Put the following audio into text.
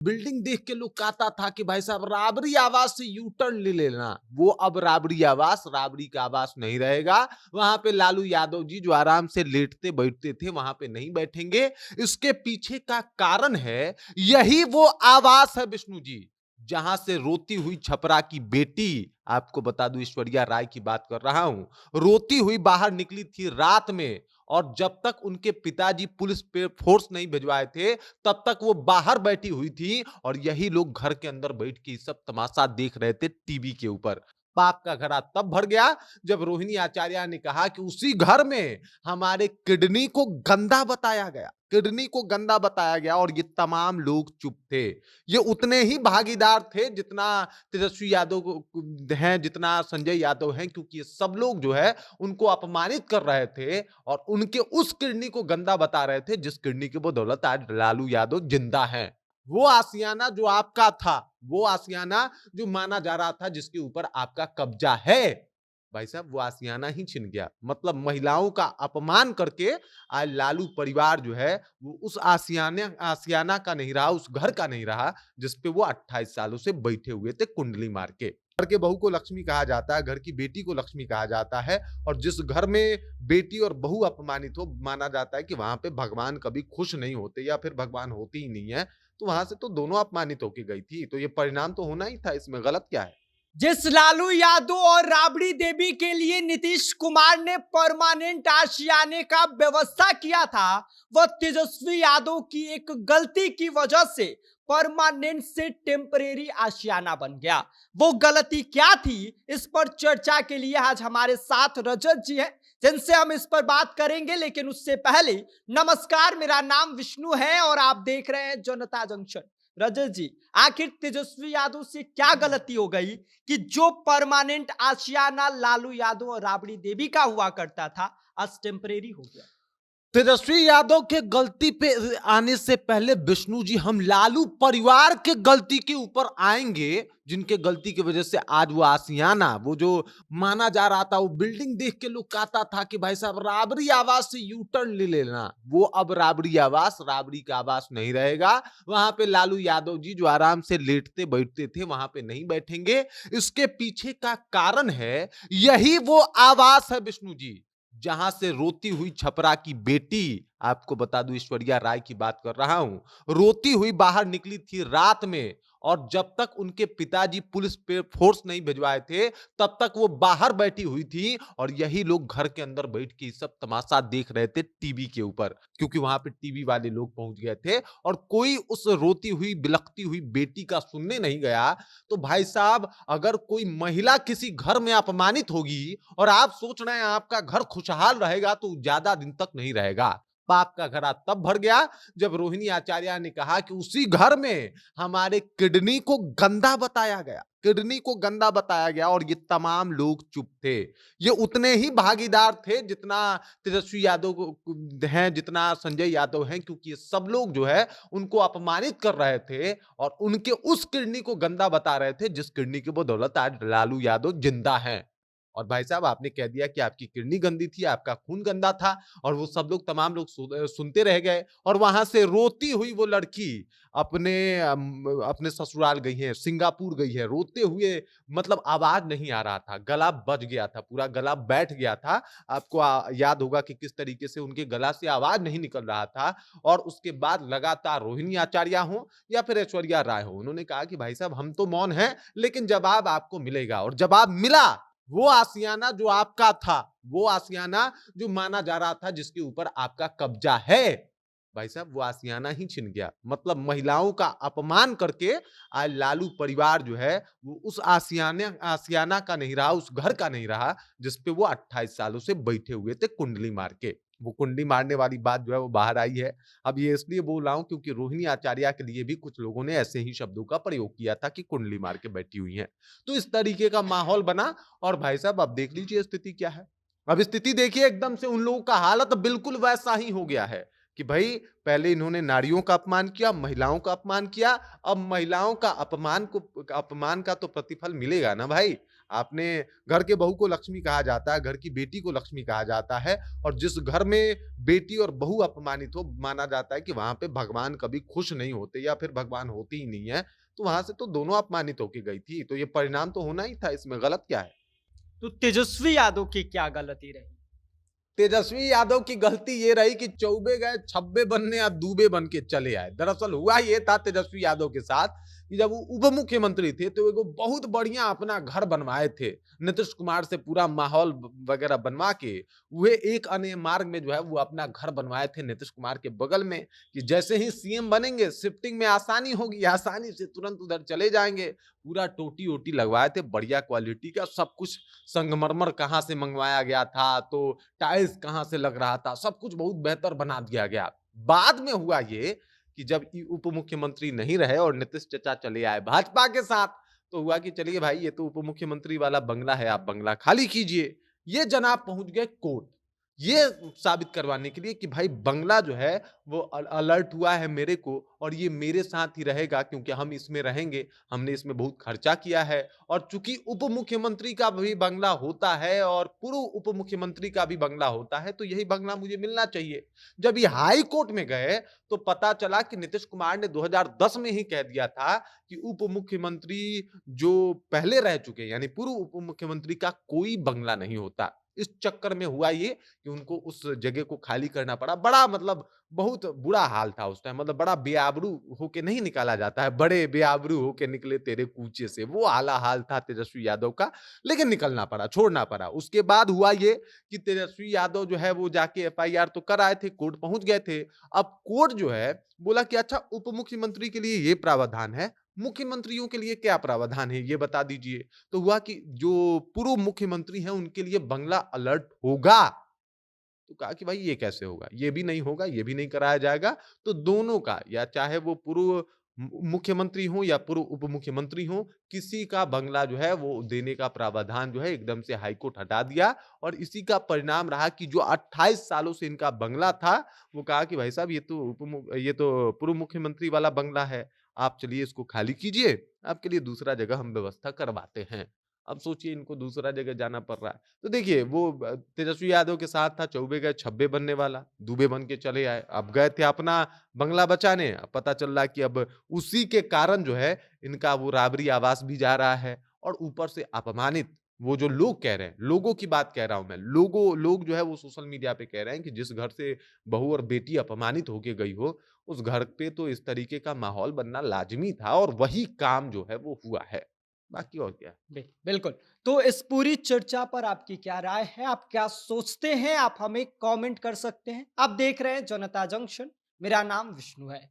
Building देख के लोग कहता था कि भाई साहब राबड़ी आवास से यू टर्न ले लेना। वो अब राबड़ी आवास राबड़ी का आवास नहीं रहेगा। वहां पे लालू यादव जी जो आराम से लेटते बैठते थे वहां पे नहीं बैठेंगे। इसके पीछे का कारण है, यही वो आवास है विष्णु जी, जहां से रोती हुई छपरा की बेटी, आपको बता दूं ऐश्वर्या राय की बात कर रहा हूं, रोती हुई बाहर निकली थी रात में। और जब तक उनके पिताजी पुलिस पे फोर्स नहीं भिजवाए थे, तब तक वो बाहर बैठी हुई थी और यही लोग घर के अंदर बैठ के सब तमाशा देख रहे थे टीवी के ऊपर। पाप का घड़ा तब भर गया जब रोहिणी आचार्य ने कहा कि उसी घर में हमारे किडनी को गंदा बताया गया, किडनी को गंदा बताया गया। और ये तमाम लोग चुप थे। ये उतने ही भागीदार थे जितना तेजस्वी यादव हैं, जितना संजय यादव हैं, क्योंकि ये सब लोग जो है उनको अपमानित कर रहे थे और उनके उस किडनी को गंदा बता रहे थे जिस किडनी की बदौलत आज लालू यादव जिंदा है। वो आशियाना जो आपका था, वो आशियाना जो माना जा रहा था जिसके ऊपर आपका कब्जा है, भाई साहब वो आशियाना ही छिन गया। मतलब महिलाओं का अपमान करके आज लालू परिवार जो है वो उस आशियाना आशियाना का नहीं रहा, उस घर का नहीं रहा जिसपे वो 28 सालों से बैठे हुए थे कुंडली मार के। घर के बहू को लक्ष्मी कहा जाता है, घर की बेटी को लक्ष्मी कहा जाता है। और जिस घर में बेटी और बहू अपमानित हो, माना जाता है कि वहां पे भगवान कभी खुश नहीं होते या फिर भगवान होते ही नहीं है। तो वहां से तो दोनों अपमानित होके गई थी, तो ये परिणाम तो होना ही था, इसमें गलत क्या है? जिस लालू यादव और राबड़ी देवी के लिए नीतीश कुमार ने परमानेंट आशियाने का व्यवस्था किया था, वह तेजस्वी यादव की एक गलती की वजह से परमानेंट से टेम्परेरी आशियाना बन गया। वो गलती क्या थी, इस पर चर्चा के लिए आज हमारे साथ रजत जी हैं, जिनसे हम इस पर बात करेंगे। लेकिन उससे पहले नमस्कार, मेरा नाम विष्णु है और आप देख रहे हैं जनता जंक्शन। रजत जी, आखिर तेजस्वी यादव से क्या गलती हो गई कि जो परमानेंट आशियाना लालू यादव और राबड़ी देवी का हुआ करता था, आज टेम्परेरी हो गया? तेजस्वी यादव के गलती पे आने से पहले विष्णु जी हम लालू परिवार के गलती के ऊपर आएंगे, जिनके गलती की वजह से आज वो आशियाना, वो जो माना जा रहा था, वो बिल्डिंग देख के लोग कहता था कि भाई साहब राबड़ी आवास से यू टर्न ले लेना। वो अब राबड़ी आवास राबड़ी का आवास नहीं रहेगा। वहां पे लालू यादव जी जो आराम से लेटते बैठते थे वहां पे नहीं बैठेंगे। इसके पीछे का कारण है, यही वो आवास है विष्णु जी, जहां से रोती हुई छपरा की बेटी, आपको बता दूं ऐश्वर्या राय की बात कर रहा हूं, रोती हुई बाहर निकली थी रात में। और जब तक उनके पिताजी पुलिस पे फोर्स नहीं भिजवाए थे, तब तक वो बाहर बैठी हुई थी और यही लोग घर के अंदर बैठ के सब तमाशा देख रहे थे टीवी के ऊपर, क्योंकि वहां पे टीवी वाले लोग पहुंच गए थे और कोई उस रोती हुई बिलखती हुई बेटी का सुनने नहीं गया। तो भाई साहब, अगर कोई महिला किसी घर में अपमानित होगी और आप सोच रहे हैं आपका घर खुशहाल रहेगा, तो ज्यादा दिन तक नहीं रहेगा। पाप का घड़ा तब भर गया जब रोहिणी आचार्य ने कहा कि उसी घर में हमारे किडनी को गंदा बताया गया, किडनी को गंदा बताया गया। और ये तमाम लोग चुप थे। ये उतने ही भागीदार थे जितना तेजस्वी यादव हैं, जितना संजय यादव हैं, क्योंकि ये सब लोग जो है उनको अपमानित कर रहे थे और उनके उस किडनी को गंदा बता रहे थे जिस किडनी की बदौलत आज लालू यादव जिंदा है। और भाई साहब आपने कह दिया कि आपकी किडनी गंदी थी, आपका खून गंदा था, और वो सब लोग तमाम लोग सुनते रह गए। और वहां से रोती हुई वो लड़की अपने अपने ससुराल गई है, सिंगापुर गई है रोते हुए। मतलब आवाज नहीं आ रहा था, गला बज गया था, पूरा गला बैठ गया था। आपको याद होगा कि किस तरीके से उनके गला से आवाज नहीं निकल रहा था। और उसके बाद लगातार रोहिणी आचार्य हो या फिर ऐश्वर्या राय हो, उन्होंने कहा कि भाई साहब हम तो मौन हैं, लेकिन जवाब आपको मिलेगा। और जवाब मिला। वो आशियाना जो आपका था, वो आशियाना जो माना जा रहा था जिसके ऊपर आपका कब्जा है, भाई साहब वो आशियाना ही छिन गया। मतलब महिलाओं का अपमान करके आज लालू परिवार जो है वो उस आशियाना आशियाना का नहीं रहा, उस घर का नहीं रहा जिसपे वो 28 सालों से बैठे हुए थे कुंडली मार के। वो कुंडली मारने वाली बात जो है वो बाहर आई है। अब ये इसलिए बोल रहा हूं क्योंकि रोहिणी आचार्य के लिए भी कुछ लोगों ने ऐसे ही शब्दों का प्रयोग किया था कि कुंडली मार के बैठी हुई हैं। तो इस तरीके का माहौल बना। और भाई साहब अब देख लीजिए स्थिति क्या है। अब स्थिति देखिए, एकदम से उन लोगों का हालत बिल्कुल वैसा ही हो गया है कि भाई पहले इन्होंने नारियों का अपमान किया, महिलाओं का अपमान किया, अब महिलाओं का अपमान का तो प्रतिफल मिलेगा ना भाई। आपने घर के बहू को लक्ष्मी कहा जाता है, घर की बेटी को लक्ष्मी कहा जाता है और जिस घर में बेटी और बहू अपमानित हो, माना जाता है कि वहाँ पे भगवान कभी खुश नहीं होते या फिर भगवान होते ही नहीं है। तो वहाँ से तो दोनों अपमानित होके गई थी, तो ये परिणाम तो होना ही था, इसमें गलत क्या है? तो तेजस्वी यादव की क्या गलती रही? तेजस्वी यादव की गलती ये रही कि चौबे गए छब्बे बनने या दूबे बन के चले आए। दरअसल हुआ ये था तेजस्वी यादव के साथ कि जब वो उप मुख्यमंत्री थे तो एगो बहुत बढ़िया अपना घर बनवाए थे। नीतीश कुमार से पूरा माहौल वगैरह बनवा के वे एक अन्य मार्ग में जो है वो अपना घर बनवाए थे नीतीश कुमार के बगल में कि जैसे ही सीएम बनेंगे शिफ्टिंग में आसानी होगी, आसानी से तुरंत उधर चले जाएंगे। पूरा टोटी ओटी लगवाए थे बढ़िया क्वालिटी का, सब कुछ संगमरमर कहाँ से मंगवाया गया था, तो टाइल्स कहाँ से लग रहा था, सब कुछ बहुत बेहतर बना दिया गया। बाद में हुआ ये कि जब उप मुख्यमंत्री नहीं रहे और नीतीश चाचा चले आए भाजपा के साथ, तो हुआ कि चलिए भाई ये तो उप मुख्यमंत्री वाला बंगला है, आप बंगला खाली कीजिए। ये जनाब पहुंच गए कोर्ट, ये साबित करवाने के लिए कि भाई बंगला जो है वो अलर्ट हुआ है मेरे को और ये मेरे साथ ही रहेगा क्योंकि हम इसमें रहेंगे, हमने इसमें बहुत खर्चा किया है। और चूंकि उप मुख्यमंत्री का भी बंगला होता है और पूर्व उप मुख्यमंत्री का भी बंगला होता है, तो यही बंगला मुझे मिलना चाहिए। जब ये हाई कोर्ट में गए तो पता चला कि नीतीश कुमार ने 2010 में ही कह दिया था कि उप मुख्यमंत्री जो पहले रह चुके यानी पूर्व उप मुख्यमंत्री का कोई बंगला नहीं होता। इस चक्कर में हुआ ये कि उनको उस जगह को खाली करना पड़ा। बड़ा मतलब बहुत बुरा हाल था उस टाइम, मतलब बड़ा बेआबरू होके नहीं निकाला जाता है, बड़े बेआबरू होके निकले तेरे कूचे से, वो आला हाल था तेजस्वी यादव का। लेकिन निकलना पड़ा, छोड़ना पड़ा। उसके बाद हुआ ये कि तेजस्वी यादव जो है वो जाके एफआईआर तो कर आए थे, कोर्ट पहुंच गए थे। अब कोर्ट जो है बोला कि अच्छा उप मुख्यमंत्री के लिए ये प्रावधान है, मुख्यमंत्रियों के लिए क्या प्रावधान है ये बता दीजिए। तो हुआ कि जो पूर्व मुख्यमंत्री हैं उनके लिए बंगला अलर्ट होगा। तो कहा कि भाई ये कैसे होगा? ये भी नहीं होगा, ये भी नहीं कराया जाएगा। तो दोनों का या चाहे वो पूर्व मुख्यमंत्री हों या पूर्व उप मुख्यमंत्री हों, किसी का बंगला जो है वो देने का प्रावधान जो है एकदम से हाई कोर्ट हटा दिया और इसी का परिणाम रहा कि जो 28 सालों से इनका बंगला था, वो कहा कि भाई साहब ये तो पूर्व मुख्यमंत्री वाला बंगला है। आप चलिए इसको खाली कीजिए, आपके लिए दूसरा जगह हम व्यवस्था करवाते हैं। अब सोचिए इनको दूसरा जगह जाना पड़ रहा है। तो देखिए वो तेजस्वी यादव के साथ था चौबे गए छब्बे बनने वाला, दूबे बन के चले आए। अब गए थे अपना बंगला बचाने, अब पता चल रहा है कि अब उसी के कारण जो है इनका वो राबरी आवास भी जा रहा है और ऊपर से अपमानित वो जो लोग कह रहे हैं, लोगों की बात कह रहा हूं मैं, लोग जो है वो सोशल मीडिया पे कह रहे हैं कि जिस घर से बहू और बेटी अपमानित होके गई हो, उस घर पे तो इस तरीके का माहौल बनना लाज़मी था और वही काम जो है वो हुआ है। बाकी और क्या। बिल्कुल। तो इस पूरी चर्चा पर आपकी क्या राय है? आप क्या सोचते हैं? आप हमें कमेंट कर सकते हैं। आप देख रहे हैं जनता जंक्शन। मेरा नाम विष्णु है।